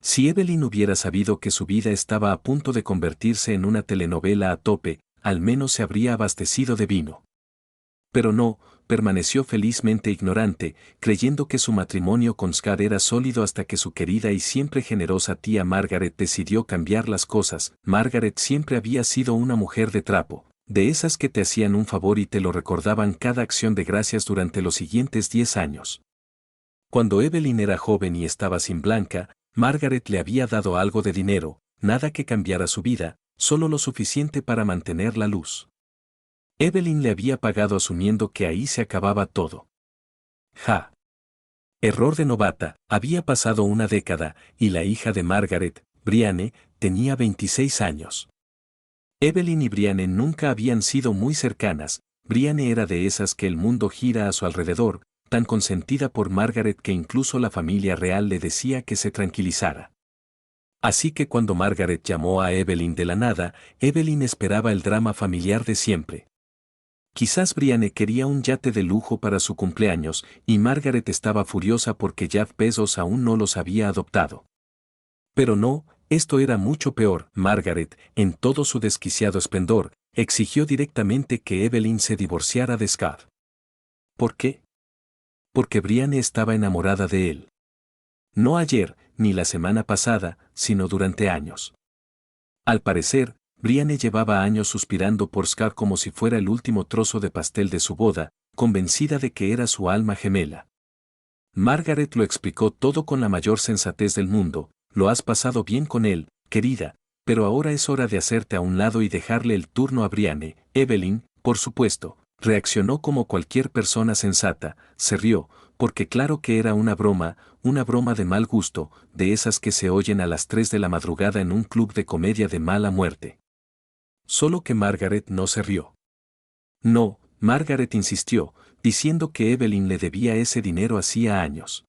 Si Evelyn hubiera sabido que su vida estaba a punto de convertirse en una telenovela a tope, al menos se habría abastecido de vino. Pero no, permaneció felizmente ignorante, creyendo que su matrimonio con Scott era sólido hasta que su querida y siempre generosa tía Margaret decidió cambiar las cosas. Margaret siempre había sido una mujer de trapo, de esas que te hacían un favor y te lo recordaban cada acción de gracias durante los siguientes 10 años. Cuando Evelyn era joven y estaba sin Blanca, Margaret le había dado algo de dinero, nada que cambiara su vida, solo lo suficiente para mantener la luz. Evelyn le había pagado asumiendo que ahí se acababa todo. Ja. Error de novata, había pasado una década, y la hija de Margaret, Brianne, tenía 26 años. Evelyn y Brianne nunca habían sido muy cercanas. Brianne era de esas que el mundo gira a su alrededor, tan consentida por Margaret que incluso la familia real le decía que se tranquilizara. Así que cuando Margaret llamó a Evelyn de la nada, Evelyn esperaba el drama familiar de siempre. Quizás Brianne quería un yate de lujo para su cumpleaños, y Margaret estaba furiosa porque Jeff Bezos aún no los había adoptado. Pero no, esto era mucho peor. Margaret, en todo su desquiciado esplendor, exigió directamente que Evelyn se divorciara de Scott. ¿Por qué? Porque Brianne estaba enamorada de él. No ayer, ni la semana pasada, sino durante años. Al parecer, Brianne llevaba años suspirando por Scott como si fuera el último trozo de pastel de su boda, convencida de que era su alma gemela. Margaret lo explicó todo con la mayor sensatez del mundo. Lo has pasado bien con él, querida, pero ahora es hora de hacerte a un lado y dejarle el turno a Brianne. Evelyn, por supuesto, reaccionó como cualquier persona sensata, se rió, porque claro que era una broma de mal gusto, de esas que se oyen a las 3 de la madrugada en un club de comedia de mala muerte. Solo que Margaret no se rió. No, Margaret insistió, diciendo que Evelyn le debía ese dinero hacía años.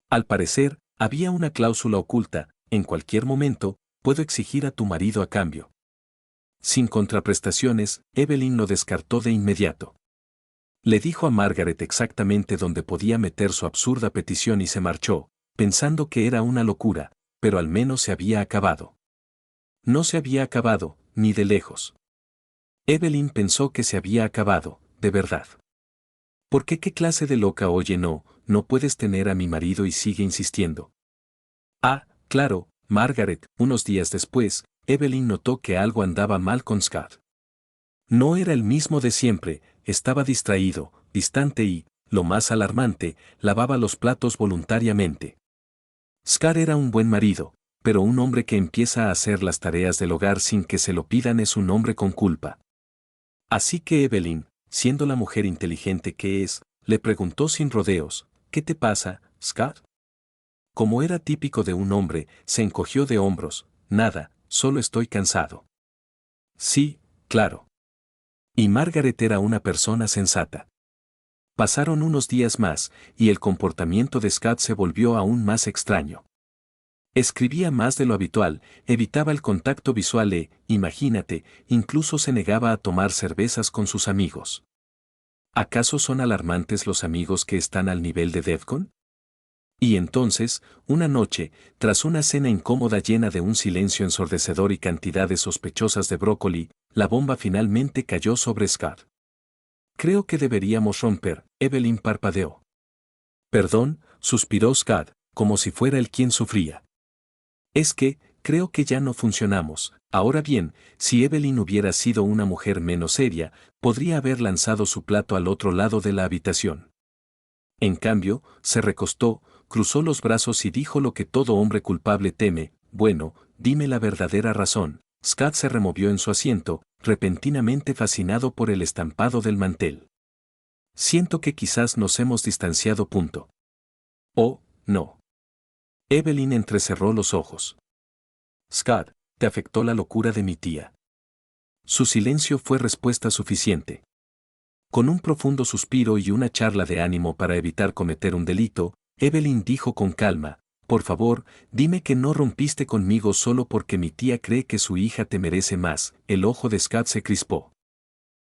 Al parecer, había una cláusula oculta: en cualquier momento, puedo exigir a tu marido a cambio. Sin contraprestaciones, Evelyn lo descartó de inmediato. Le dijo a Margaret exactamente dónde podía meter su absurda petición y se marchó, pensando que era una locura, pero al menos se había acabado. No se había acabado, ni de lejos. Evelyn pensó que se había acabado, de verdad. ¿Por qué clase de loca? Oye, no puedes tener a mi marido y sigue insistiendo. Ah, claro, Margaret. Unos días después, Evelyn notó que algo andaba mal con Scott. No era el mismo de siempre, estaba distraído, distante y, lo más alarmante, lavaba los platos voluntariamente. Scott era un buen marido, pero un hombre que empieza a hacer las tareas del hogar sin que se lo pidan es un hombre con culpa. Así que Evelyn, siendo la mujer inteligente que es, le preguntó sin rodeos: ¿qué te pasa, Scott? Como era típico de un hombre, se encogió de hombros: nada, solo estoy cansado. Sí, claro. Y Margaret era una persona sensata. Pasaron unos días más, y el comportamiento de Scott se volvió aún más extraño. Escribía más de lo habitual, evitaba el contacto visual imagínate, incluso se negaba a tomar cervezas con sus amigos. ¿Acaso son alarmantes los amigos que están al nivel de Defcon? Y entonces, una noche, tras una cena incómoda llena de un silencio ensordecedor y cantidades sospechosas de brócoli, la bomba finalmente cayó sobre Scott. Creo que deberíamos romper, Evelyn parpadeó. Perdón, suspiró Scott, como si fuera él quien sufría. Es que, creo que ya no funcionamos. Ahora bien, si Evelyn hubiera sido una mujer menos seria, podría haber lanzado su plato al otro lado de la habitación. En cambio, se recostó, cruzó los brazos y dijo lo que todo hombre culpable teme: bueno, dime la verdadera razón. Scott se removió en su asiento, repentinamente fascinado por el estampado del mantel. Siento que quizás nos hemos distanciado. Oh, no. Evelyn entrecerró los ojos. Scott, ¿te afectó la locura de mi tía? Su silencio fue respuesta suficiente. Con un profundo suspiro y una charla de ánimo para evitar cometer un delito, Evelyn dijo con calma: por favor, dime que no rompiste conmigo solo porque mi tía cree que su hija te merece más. El ojo de Scott se crispó.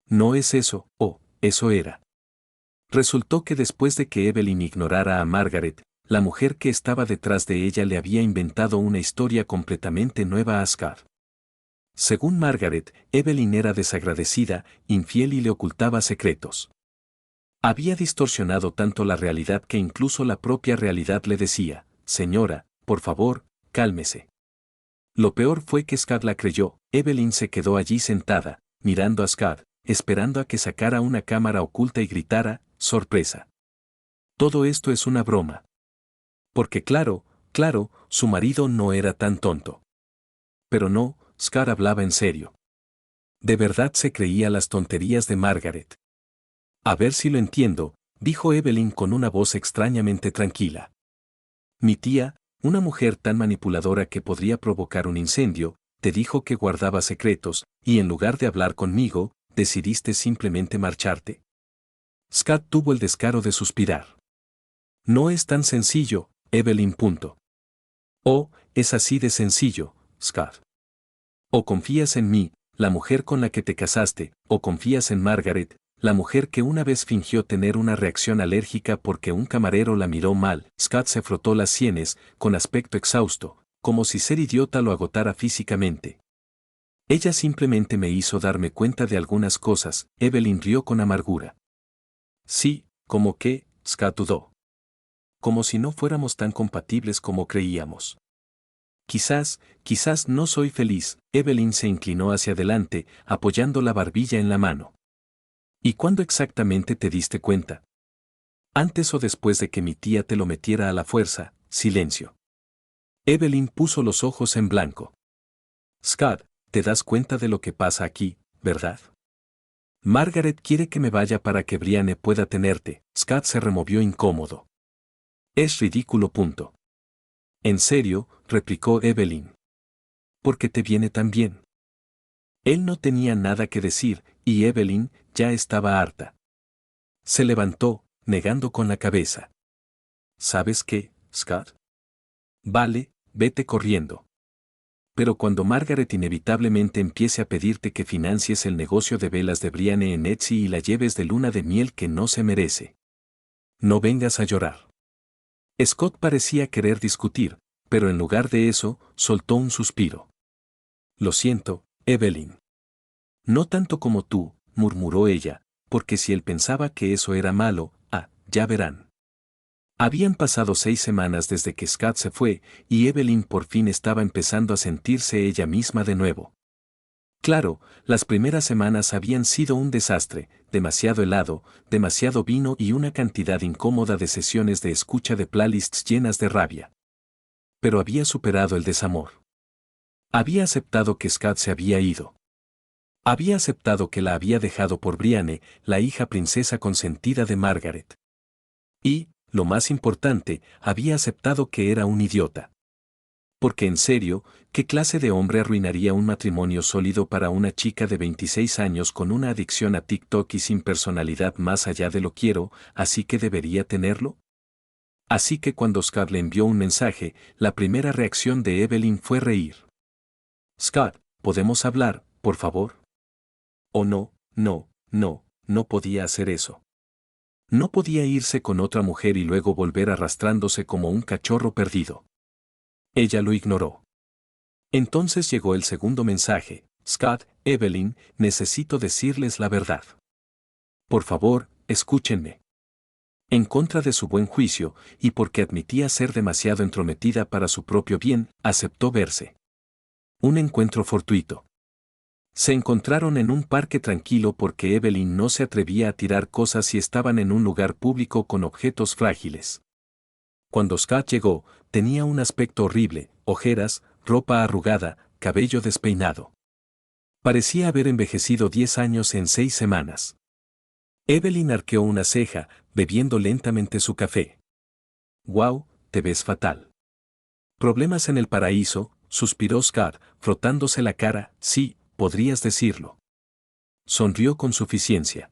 No es eso, eso era. Resultó que después de que Evelyn ignorara a Margaret, la mujer que estaba detrás de ella le había inventado una historia completamente nueva a Scott. Según Margaret, Evelyn era desagradecida, infiel y le ocultaba secretos. Había distorsionado tanto la realidad que incluso la propia realidad le decía, señora, por favor, cálmese. Lo peor fue que Scott la creyó. Evelyn se quedó allí sentada, mirando a Scott, esperando a que sacara una cámara oculta y gritara, sorpresa. Todo esto es una broma. Porque claro, su marido no era tan tonto. Pero no, Scott hablaba en serio. De verdad se creía las tonterías de Margaret. A ver si lo entiendo, dijo Evelyn con una voz extrañamente tranquila. Mi tía, una mujer tan manipuladora que podría provocar un incendio, te dijo que guardaba secretos, y en lugar de hablar conmigo, decidiste simplemente marcharte. Scott tuvo el descaro de suspirar. No es tan sencillo, Evelyn. Oh, es así de sencillo, Scott. O confías en mí, la mujer con la que te casaste, o confías en Margaret, la mujer que una vez fingió tener una reacción alérgica porque un camarero la miró mal. Scott se frotó las sienes, con aspecto exhausto, como si ser idiota lo agotara físicamente. Ella simplemente me hizo darme cuenta de algunas cosas. Evelyn rió con amargura. Sí, ¿cómo qué? Scott dudó. Como si no fuéramos tan compatibles como creíamos. Quizás no soy feliz. Evelyn se inclinó hacia adelante, apoyando la barbilla en la mano. ¿Y cuándo exactamente te diste cuenta? ¿Antes o después de que mi tía te lo metiera a la fuerza? Silencio. Evelyn puso los ojos en blanco. Scott, te das cuenta de lo que pasa aquí, ¿verdad? Margaret quiere que me vaya para que Brianne pueda tenerte. Scott se removió incómodo. Es ridículo. En serio, replicó Evelyn. ¿Por qué te viene tan bien? Él no tenía nada que decir, y Evelyn ya estaba harta. Se levantó, negando con la cabeza. ¿Sabes qué, Scott? Vale, vete corriendo. Pero cuando Margaret inevitablemente empiece a pedirte que financies el negocio de velas de Brianne en Etsy y la lleves de luna de miel que no se merece. No vengas a llorar. Scott parecía querer discutir, pero en lugar de eso, soltó un suspiro. Lo siento, Evelyn. No tanto como tú, murmuró ella, porque si él pensaba que eso era malo, ya verán. Habían pasado 6 semanas desde que Scott se fue, y Evelyn por fin estaba empezando a sentirse ella misma de nuevo. Claro, las primeras semanas habían sido un desastre, demasiado helado, demasiado vino y una cantidad incómoda de sesiones de escucha de playlists llenas de rabia. Pero había superado el desamor. Había aceptado que Scott se había ido. Había aceptado que la había dejado por Brianne, la hija princesa consentida de Margaret. Y, lo más importante, había aceptado que era un idiota. Porque en serio, ¿qué clase de hombre arruinaría un matrimonio sólido para una chica de 26 años con una adicción a TikTok y sin personalidad más allá de lo quiero, así que debería tenerlo? Así que cuando Scott le envió un mensaje, la primera reacción de Evelyn fue reír. Scott, ¿podemos hablar, por favor? Oh no podía hacer eso. No podía irse con otra mujer y luego volver arrastrándose como un cachorro perdido. Ella lo ignoró. Entonces llegó el segundo mensaje. Scott, Evelyn, necesito decirles la verdad. Por favor, escúchenme. En contra de su buen juicio, y porque admitía ser demasiado entrometida para su propio bien, aceptó verse. Un encuentro fortuito. Se encontraron en un parque tranquilo porque Evelyn no se atrevía a tirar cosas si estaban en un lugar público con objetos frágiles. Cuando Scott llegó, tenía un aspecto horrible, ojeras, ropa arrugada, cabello despeinado. Parecía haber envejecido 10 años en 6 semanas. Evelyn arqueó una ceja, bebiendo lentamente su café. «Wow, te ves fatal». «Problemas en el paraíso», suspiró Scott, frotándose la cara. «Sí, podrías decirlo». Sonrió con suficiencia.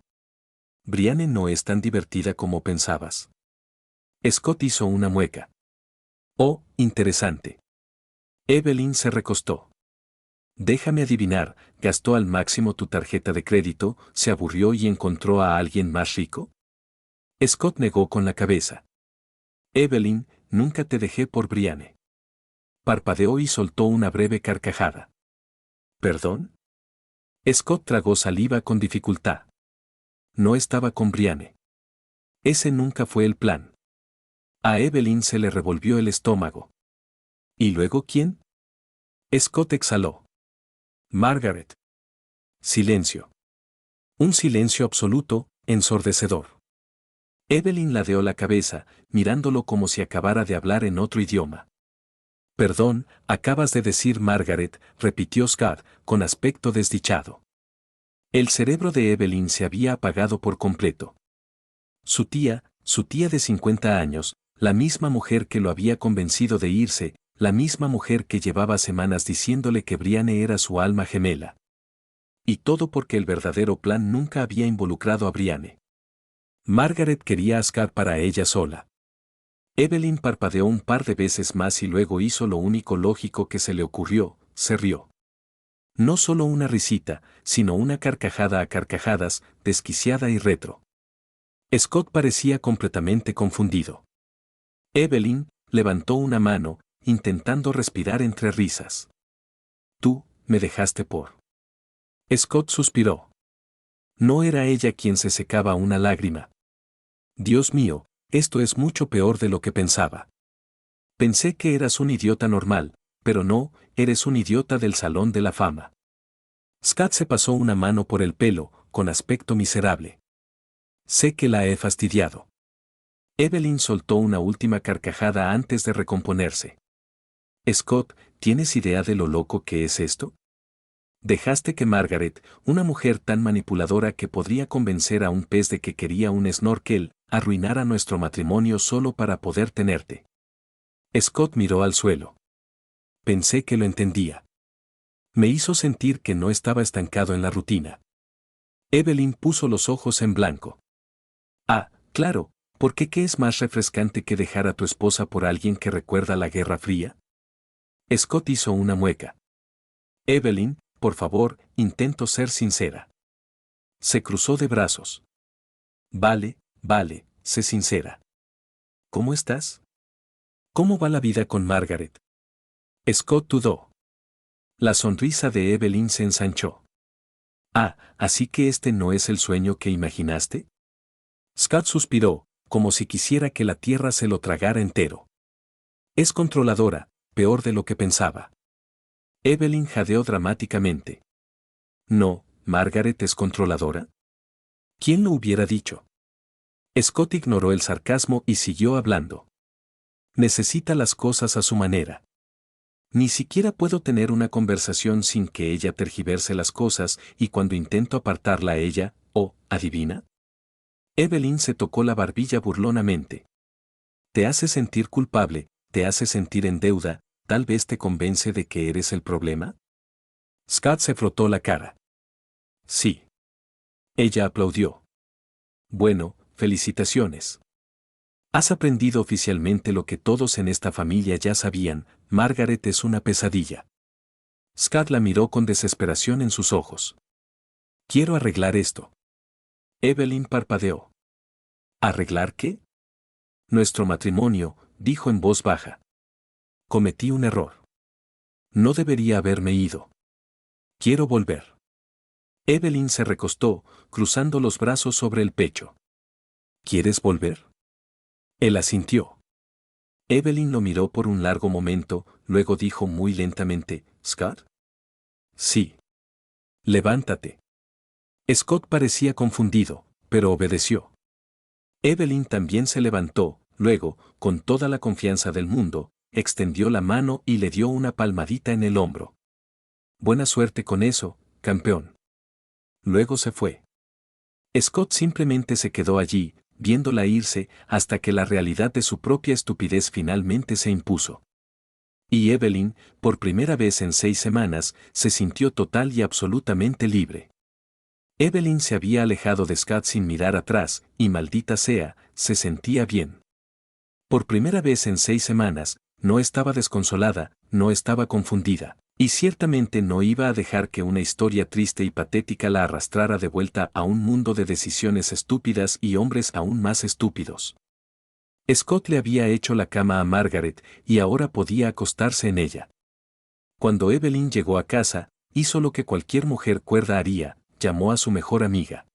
«Brianne no es tan divertida como pensabas». Scott hizo una mueca. «Oh, interesante». Evelyn se recostó. «Déjame adivinar, ¿gastó al máximo tu tarjeta de crédito, se aburrió y encontró a alguien más rico?» Scott negó con la cabeza. «Evelyn, nunca te dejé por Brianne. Parpadeó y soltó una breve carcajada. ¿Perdón? Scott tragó saliva con dificultad. No estaba con Brianne. Ese nunca fue el plan. A Evelyn se le revolvió el estómago. ¿Y luego quién? Scott exhaló. Margaret. Silencio. Un silencio absoluto, ensordecedor. Evelyn ladeó la cabeza, mirándolo como si acabara de hablar en otro idioma. Perdón, acabas de decir Margaret, repitió Scott, con aspecto desdichado. El cerebro de Evelyn se había apagado por completo. Su tía de 50 años, la misma mujer que lo había convencido de irse, la misma mujer que llevaba semanas diciéndole que Brianne era su alma gemela. Y todo porque el verdadero plan nunca había involucrado a Brianne. Margaret quería a Scott para ella sola. Evelyn parpadeó un par de veces más y luego hizo lo único lógico que se le ocurrió, se rió. No solo una risita, sino una carcajada a carcajadas, desquiciada y retro. Scott parecía completamente confundido. Evelyn levantó una mano, intentando respirar entre risas. Tú, me dejaste por. Scott suspiró. No era ella quien se secaba una lágrima. Dios mío, esto es mucho peor de lo que pensaba. Pensé que eras un idiota normal, pero no, eres un idiota del Salón de la Fama. Scott se pasó una mano por el pelo, con aspecto miserable. Sé que la he fastidiado. Evelyn soltó una última carcajada antes de recomponerse. Scott, ¿tienes idea de lo loco que es esto? Dejaste que Margaret, una mujer tan manipuladora que podría convencer a un pez de que quería un snorkel, arruinara nuestro matrimonio solo para poder tenerte. Scott miró al suelo. Pensé que lo entendía. Me hizo sentir que no estaba estancado en la rutina. Evelyn puso los ojos en blanco. Ah, claro, porque ¿qué es más refrescante que dejar a tu esposa por alguien que recuerda la Guerra Fría? Scott hizo una mueca. Evelyn, por favor, intento ser sincera. Se cruzó de brazos. Vale, sé sincera. ¿Cómo estás? ¿Cómo va la vida con Margaret? Scott dudó. La sonrisa de Evelyn se ensanchó. Ah, ¿así que este no es el sueño que imaginaste? Scott suspiró, como si quisiera que la tierra se lo tragara entero. Es controladora, peor de lo que pensaba. Evelyn jadeó dramáticamente. No, Margaret es controladora. ¿Quién lo hubiera dicho? Scott ignoró el sarcasmo y siguió hablando. Necesita las cosas a su manera. Ni siquiera puedo tener una conversación sin que ella tergiverse las cosas y cuando intento apartarla a ella, ¿adivina? Evelyn se tocó la barbilla burlonamente. Te hace sentir culpable, te hace sentir en deuda, tal vez te convence de que eres el problema. Scott se frotó la cara. Sí. Ella aplaudió. Bueno, felicitaciones. Has aprendido oficialmente lo que todos en esta familia ya sabían, Margaret es una pesadilla. Scott la miró con desesperación en sus ojos. Quiero arreglar esto. Evelyn parpadeó. ¿Arreglar qué? Nuestro matrimonio, dijo en voz baja. Cometí un error. No debería haberme ido. Quiero volver. Evelyn se recostó, cruzando los brazos sobre el pecho. ¿Quieres volver? Él asintió. Evelyn lo miró por un largo momento, luego dijo muy lentamente, ¿Scott? Sí. Levántate. Scott parecía confundido, pero obedeció. Evelyn también se levantó, luego, con toda la confianza del mundo, extendió la mano y le dio una palmadita en el hombro. Buena suerte con eso, campeón. Luego se fue. Scott simplemente se quedó allí, viéndola irse, hasta que la realidad de su propia estupidez finalmente se impuso. Y Evelyn, por primera vez en 6 semanas, se sintió total y absolutamente libre. Evelyn se había alejado de Scott sin mirar atrás, y maldita sea, se sentía bien. Por primera vez en 6 semanas, no estaba desconsolada, no estaba confundida, y ciertamente no iba a dejar que una historia triste y patética la arrastrara de vuelta a un mundo de decisiones estúpidas y hombres aún más estúpidos. Scott le había hecho la cama a Margaret y ahora podía acostarse en ella. Cuando Evelyn llegó a casa, hizo lo que cualquier mujer cuerda haría, llamó a su mejor amiga.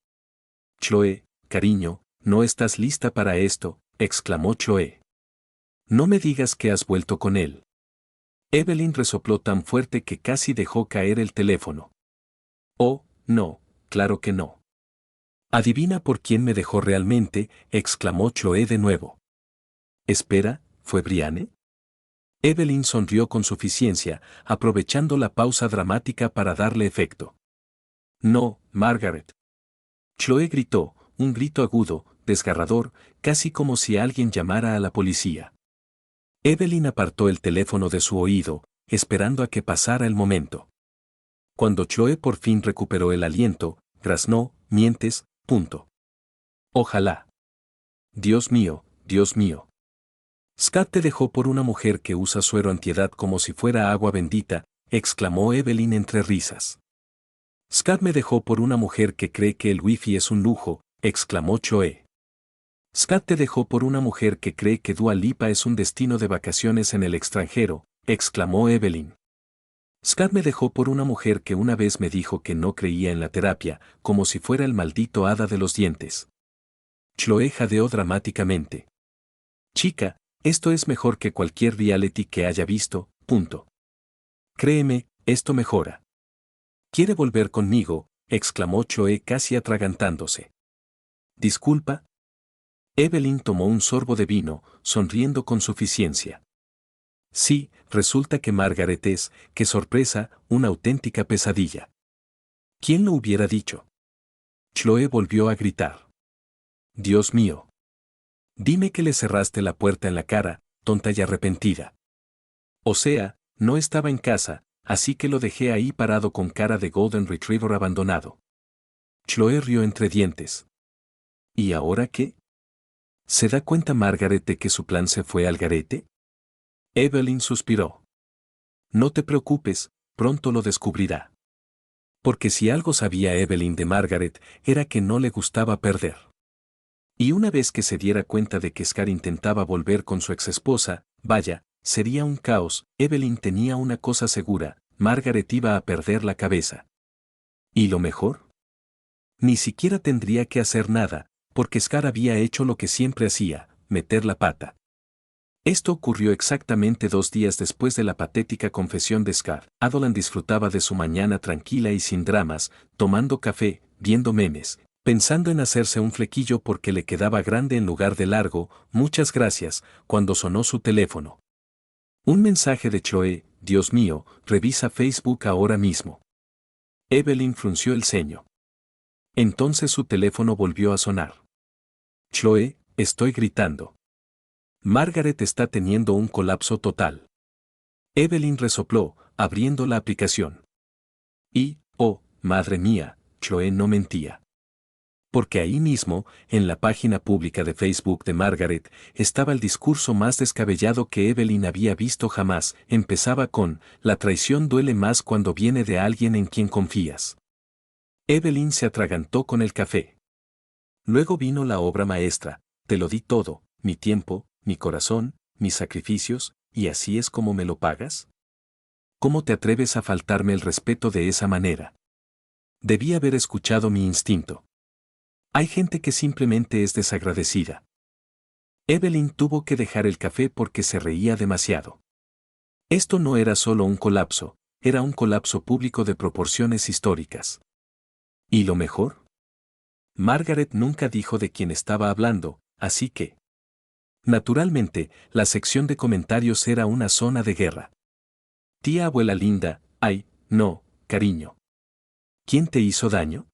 «Chloe, cariño, ¿no estás lista para esto?», exclamó Chloe. «No me digas que has vuelto con él». Evelyn resopló tan fuerte que casi dejó caer el teléfono. «Oh, no, claro que no». «Adivina por quién me dejó realmente», exclamó Chloe de nuevo. «Espera, ¿fue Brianne?». Evelyn sonrió con suficiencia, aprovechando la pausa dramática para darle efecto. «No, Margaret». Chloe gritó, un grito agudo, desgarrador, casi como si alguien llamara a la policía. Evelyn apartó el teléfono de su oído, esperando a que pasara el momento. Cuando Chloe por fin recuperó el aliento, graznó: «Mientes, punto». «Ojalá». «Dios mío, Dios mío». «Scott te dejó por una mujer que usa suero antiedad como si fuera agua bendita», exclamó Evelyn entre risas. «Scott me dejó por una mujer que cree que el wifi es un lujo», exclamó Chloe. «Scott te dejó por una mujer que cree que Dua Lipa es un destino de vacaciones en el extranjero», exclamó Evelyn. «Scott me dejó por una mujer que una vez me dijo que no creía en la terapia, como si fuera el maldito hada de los dientes». Chloe jadeó dramáticamente. «Chica, esto es mejor que cualquier reality que haya visto, punto. Créeme, esto mejora». «¿Quiere volver conmigo?», exclamó Chloe casi atragantándose. «Disculpa». Evelyn tomó un sorbo de vino, sonriendo con suficiencia. «Sí, resulta que Margaret es, qué sorpresa, una auténtica pesadilla». «¿Quién lo hubiera dicho?». Chloe volvió a gritar. «Dios mío. Dime que le cerraste la puerta en la cara, tonta y arrepentida». «O sea, no estaba en casa, así que lo dejé ahí parado con cara de Golden Retriever abandonado». Chloe rió entre dientes. «¿Y ahora qué? ¿Se da cuenta Margaret de que su plan se fue al garete?». Evelyn suspiró. «No te preocupes, pronto lo descubrirá». Porque si algo sabía Evelyn de Margaret, era que no le gustaba perder. Y una vez que se diera cuenta de que Scott intentaba volver con su exesposa, vaya, sería un caos. Evelyn tenía una cosa segura: Margaret iba a perder la cabeza. ¿Y lo mejor? Ni siquiera tendría que hacer nada, porque Scott había hecho lo que siempre hacía: meter la pata. Esto ocurrió exactamente 2 días después de la patética confesión de Scott. Adolan disfrutaba de su mañana tranquila y sin dramas, tomando café, viendo memes, pensando en hacerse un flequillo porque le quedaba grande en lugar de largo. «Muchas gracias», cuando sonó su teléfono. Un mensaje de Chloe: «Dios mío, revisa Facebook ahora mismo». Evelyn frunció el ceño. Entonces su teléfono volvió a sonar. «Chloe, estoy gritando. Margaret está teniendo un colapso total». Evelyn resopló, abriendo la aplicación. Y, oh, madre mía, Chloe no mentía. Porque ahí mismo, en la página pública de Facebook de Margaret, estaba el discurso más descabellado que Evelyn había visto jamás. Empezaba con: «La traición duele más cuando viene de alguien en quien confías». Evelyn se atragantó con el café. Luego vino la obra maestra: «Te lo di todo, mi tiempo, mi corazón, mis sacrificios, y así es como me lo pagas». ¿Cómo te atreves a faltarme el respeto de esa manera? Debí haber escuchado mi instinto. Hay gente que simplemente es desagradecida. Evelyn tuvo que dejar el café porque se reía demasiado. Esto no era solo un colapso, era un colapso público de proporciones históricas. ¿Y lo mejor? Margaret nunca dijo de quién estaba hablando, así que... Naturalmente, la sección de comentarios era una zona de guerra. «Tía abuela linda», «Ay, no, cariño». «¿Quién te hizo daño?».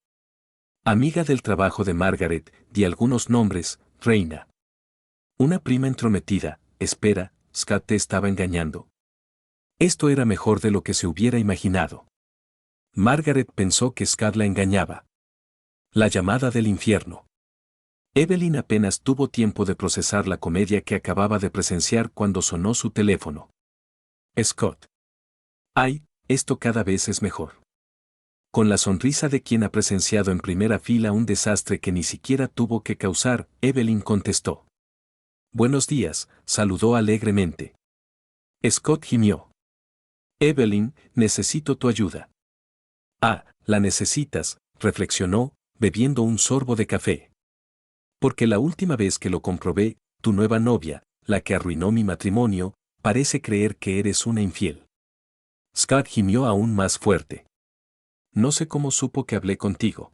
«Amiga del trabajo de Margaret», di algunos nombres, reina. «Una prima entrometida», «Espera, Scott te estaba engañando». Esto era mejor de lo que se hubiera imaginado. Margaret pensó que Scott la engañaba. La llamada del infierno. Evelyn apenas tuvo tiempo de procesar la comedia que acababa de presenciar cuando sonó su teléfono. «Scott». «Ay, esto cada vez es mejor». Con la sonrisa de quien ha presenciado en primera fila un desastre que ni siquiera tuvo que causar, Evelyn contestó. Buenos días, saludó alegremente. Scott gimió. Evelyn, necesito tu ayuda. Ah, la necesitas, reflexionó, bebiendo un sorbo de café. Porque la última vez que lo comprobé, tu nueva novia, la que arruinó mi matrimonio, parece creer que eres una infiel. Scott gimió aún más fuerte. No sé cómo supo que hablé contigo.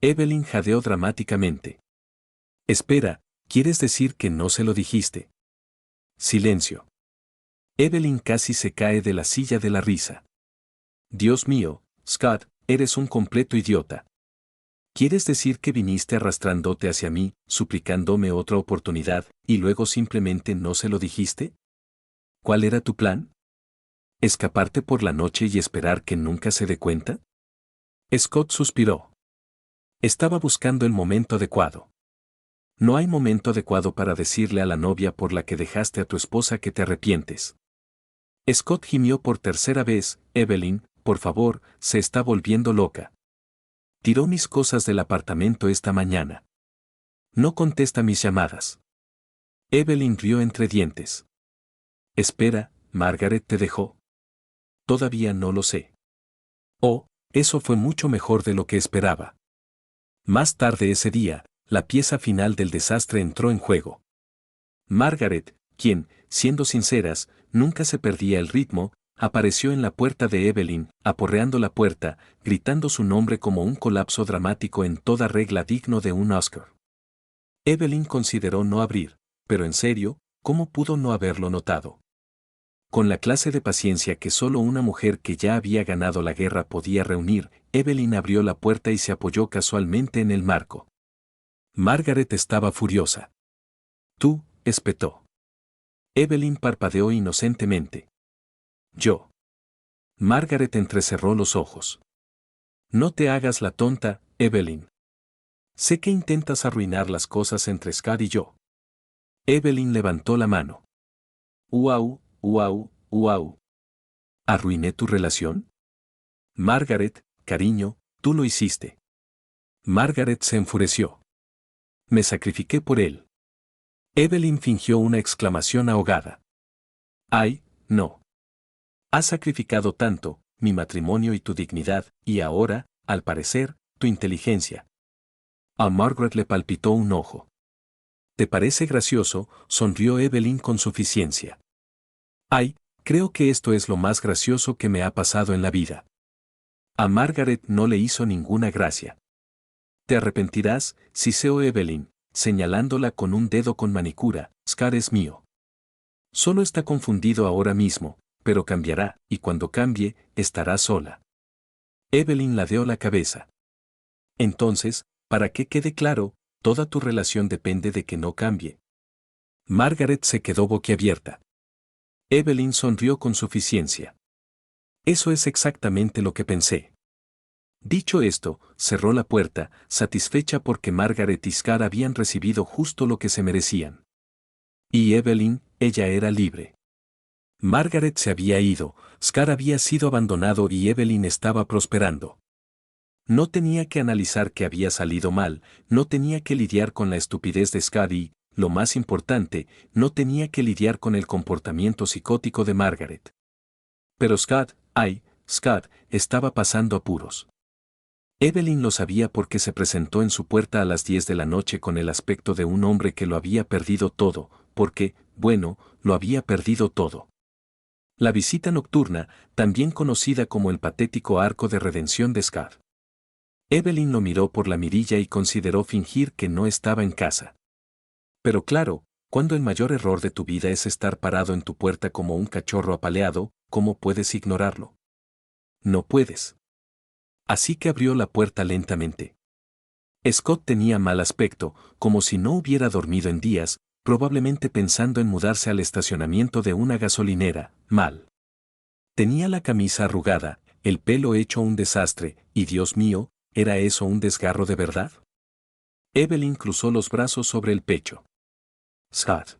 Evelyn jadeó dramáticamente. Espera, ¿quieres decir que no se lo dijiste? Silencio. Evelyn casi se cae de la silla de la risa. Dios mío, Scott, eres un completo idiota. ¿Quieres decir que viniste arrastrándote hacia mí, suplicándome otra oportunidad, y luego simplemente no se lo dijiste? ¿Cuál era tu plan? ¿Escaparte por la noche y esperar que nunca se dé cuenta? Scott suspiró. Estaba buscando el momento adecuado. No hay momento adecuado para decirle a la novia por la que dejaste a tu esposa que te arrepientes. Scott gimió por tercera vez. Evelyn, por favor, se está volviendo loca. Tiró mis cosas del apartamento esta mañana. No contesta mis llamadas. Evelyn rió entre dientes. Espera, ¿Margaret te dejó? Todavía no lo sé. Oh, eso fue mucho mejor de lo que esperaba. Más tarde ese día, la pieza final del desastre entró en juego. Margaret, quien, siendo sinceras, nunca se perdía el ritmo, apareció en la puerta de Evelyn, aporreando la puerta, gritando su nombre como un colapso dramático en toda regla digno de un Oscar. Evelyn consideró no abrir, pero en serio, ¿cómo pudo no haberlo notado? Con la clase de paciencia que solo una mujer que ya había ganado la guerra podía reunir, Evelyn abrió la puerta y se apoyó casualmente en el marco. Margaret estaba furiosa. Tú, espetó. Evelyn parpadeó inocentemente. Yo. Margaret entrecerró los ojos. No te hagas la tonta, Evelyn. Sé que intentas arruinar las cosas entre Scott y yo. Evelyn levantó la mano. Uau, uau, uau. ¿Arruiné tu relación? Margaret, cariño, tú lo hiciste. Margaret se enfureció. Me sacrifiqué por él. Evelyn fingió una exclamación ahogada. Ay, no. Has sacrificado tanto, mi matrimonio y tu dignidad, y ahora, al parecer, tu inteligencia. A Margaret le palpitó un ojo. ¿Te parece gracioso? Sonrió Evelyn con suficiencia. Ay, creo que esto es lo más gracioso que me ha pasado en la vida. A Margaret no le hizo ninguna gracia. Te arrepentirás, siseó Evelyn, señalándola con un dedo con manicura. Scott es mío. Solo está confundido ahora mismo, pero cambiará, y cuando cambie, estará sola. Evelyn ladeó la cabeza. Entonces, para que quede claro, toda tu relación depende de que no cambie. Margaret se quedó boquiabierta. Evelyn sonrió con suficiencia. Eso es exactamente lo que pensé. Dicho esto, cerró la puerta, satisfecha porque Margaret y Scott habían recibido justo lo que se merecían. Y Evelyn, ella era libre. Margaret se había ido, Scott había sido abandonado y Evelyn estaba prosperando. No tenía que analizar qué había salido mal, no tenía que lidiar con la estupidez de Scott y, lo más importante, no tenía que lidiar con el comportamiento psicótico de Margaret. Pero Scott, Scott, estaba pasando apuros. Evelyn lo sabía porque se presentó en su puerta a las 10 de la noche con el aspecto de un hombre que lo había perdido todo, porque, bueno, lo había perdido todo. La visita nocturna, también conocida como el patético arco de redención de Scott. Evelyn lo miró por la mirilla y consideró fingir que no estaba en casa. Pero claro, cuando el mayor error de tu vida es estar parado en tu puerta como un cachorro apaleado, ¿cómo puedes ignorarlo? No puedes. Así que abrió la puerta lentamente. Scott tenía mal aspecto, como si no hubiera dormido en días, probablemente pensando en mudarse al estacionamiento de una gasolinera. Mal. Tenía la camisa arrugada, el pelo hecho un desastre, y Dios mío, ¿era eso un desgarro de verdad? Evelyn cruzó los brazos sobre el pecho. Scott.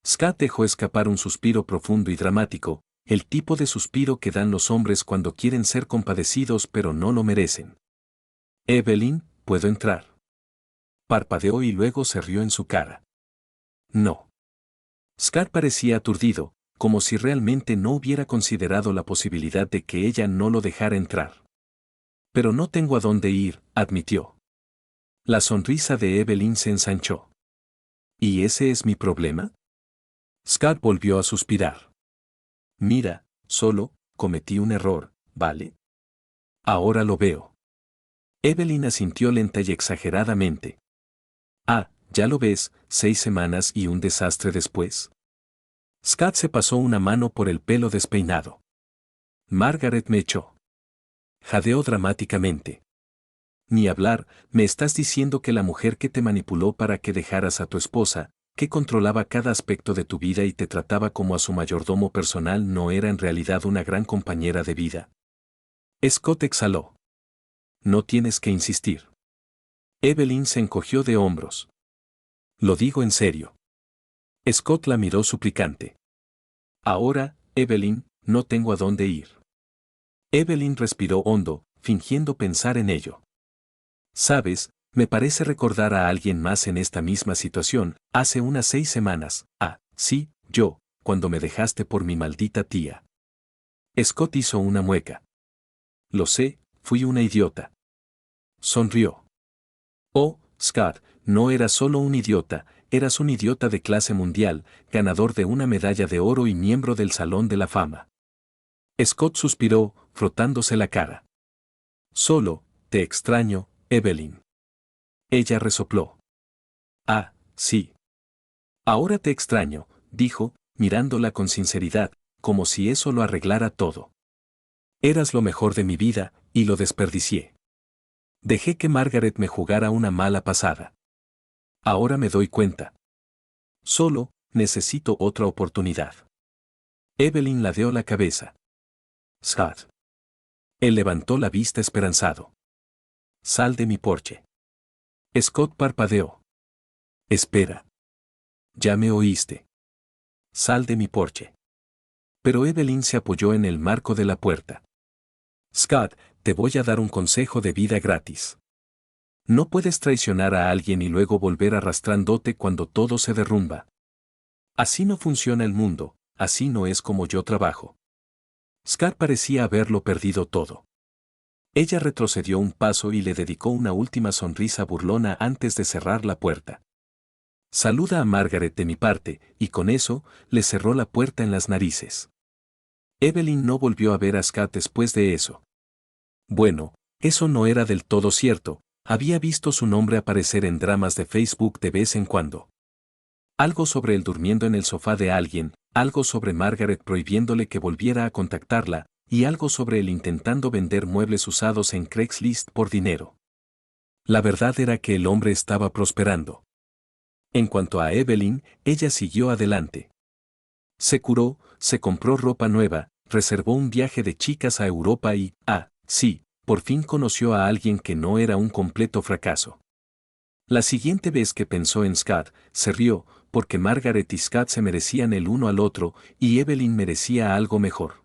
Scott dejó escapar un suspiro profundo y dramático, el tipo de suspiro que dan los hombres cuando quieren ser compadecidos pero no lo merecen. Evelyn, ¿puedo entrar? Parpadeó y luego se rió en su cara. No. Scott parecía aturdido, como si realmente no hubiera considerado la posibilidad de que ella no lo dejara entrar. Pero no tengo a dónde ir, admitió. La sonrisa de Evelyn se ensanchó. ¿Y ese es mi problema? Scott volvió a suspirar. Mira, solo, cometí un error, ¿vale? Ahora lo veo. Evelyn asintió lenta y exageradamente. Ah, ya lo ves, 6 semanas y un desastre después. Scott se pasó una mano por el pelo despeinado. Margaret me echó. Jadeó dramáticamente. Ni hablar, me estás diciendo que la mujer que te manipuló para que dejaras a tu esposa, que controlaba cada aspecto de tu vida y te trataba como a su mayordomo personal, no era en realidad una gran compañera de vida. Scott exhaló. No tienes que insistir. Evelyn se encogió de hombros. Lo digo en serio. Scott la miró suplicante. Ahora, Evelyn, no tengo a dónde ir. Evelyn respiró hondo, fingiendo pensar en ello. Sabes, me parece recordar a alguien más en esta misma situación, hace unas 6 semanas. Ah, sí, yo, cuando me dejaste por mi maldita tía. Scott hizo una mueca. Lo sé, fui una idiota. Sonrió. Oh, Scott, no eras solo un idiota, eras un idiota de clase mundial, ganador de una medalla de oro y miembro del Salón de la Fama. Scott suspiró, frotándose la cara. Solo, te extraño, Evelyn. Ella resopló. Ah, sí. Ahora te extraño, dijo, mirándola con sinceridad, como si eso lo arreglara todo. Eras lo mejor de mi vida, y lo desperdicié. Dejé que Margaret me jugara una mala pasada. Ahora me doy cuenta. Solo, necesito otra oportunidad. Evelyn ladeó la cabeza. Scott. Él levantó la vista esperanzado. Sal de mi porche. Scott parpadeó. Espera. Ya me oíste. Sal de mi porche. Pero Evelyn se apoyó en el marco de la puerta. Scott, te voy a dar un consejo de vida gratis. No puedes traicionar a alguien y luego volver arrastrándote cuando todo se derrumba. Así no funciona el mundo, así no es como yo trabajo. Scott parecía haberlo perdido todo. Ella retrocedió un paso y le dedicó una última sonrisa burlona antes de cerrar la puerta. Saluda a Margaret de mi parte, y con eso, le cerró la puerta en las narices. Evelyn no volvió a ver a Scott después de eso. Bueno, eso no era del todo cierto, había visto su nombre aparecer en dramas de Facebook de vez en cuando. Algo sobre él durmiendo en el sofá de alguien, algo sobre Margaret prohibiéndole que volviera a contactarla, y algo sobre él intentando vender muebles usados en Craigslist por dinero. La verdad era que el hombre estaba prosperando. En cuanto a Evelyn, ella siguió adelante. Se curó, se compró ropa nueva, reservó un viaje de chicas a Europa y, sí, por fin conoció a alguien que no era un completo fracaso. La siguiente vez que pensó en Scott, se rió, porque Margaret y Scott se merecían el uno al otro, y Evelyn merecía algo mejor.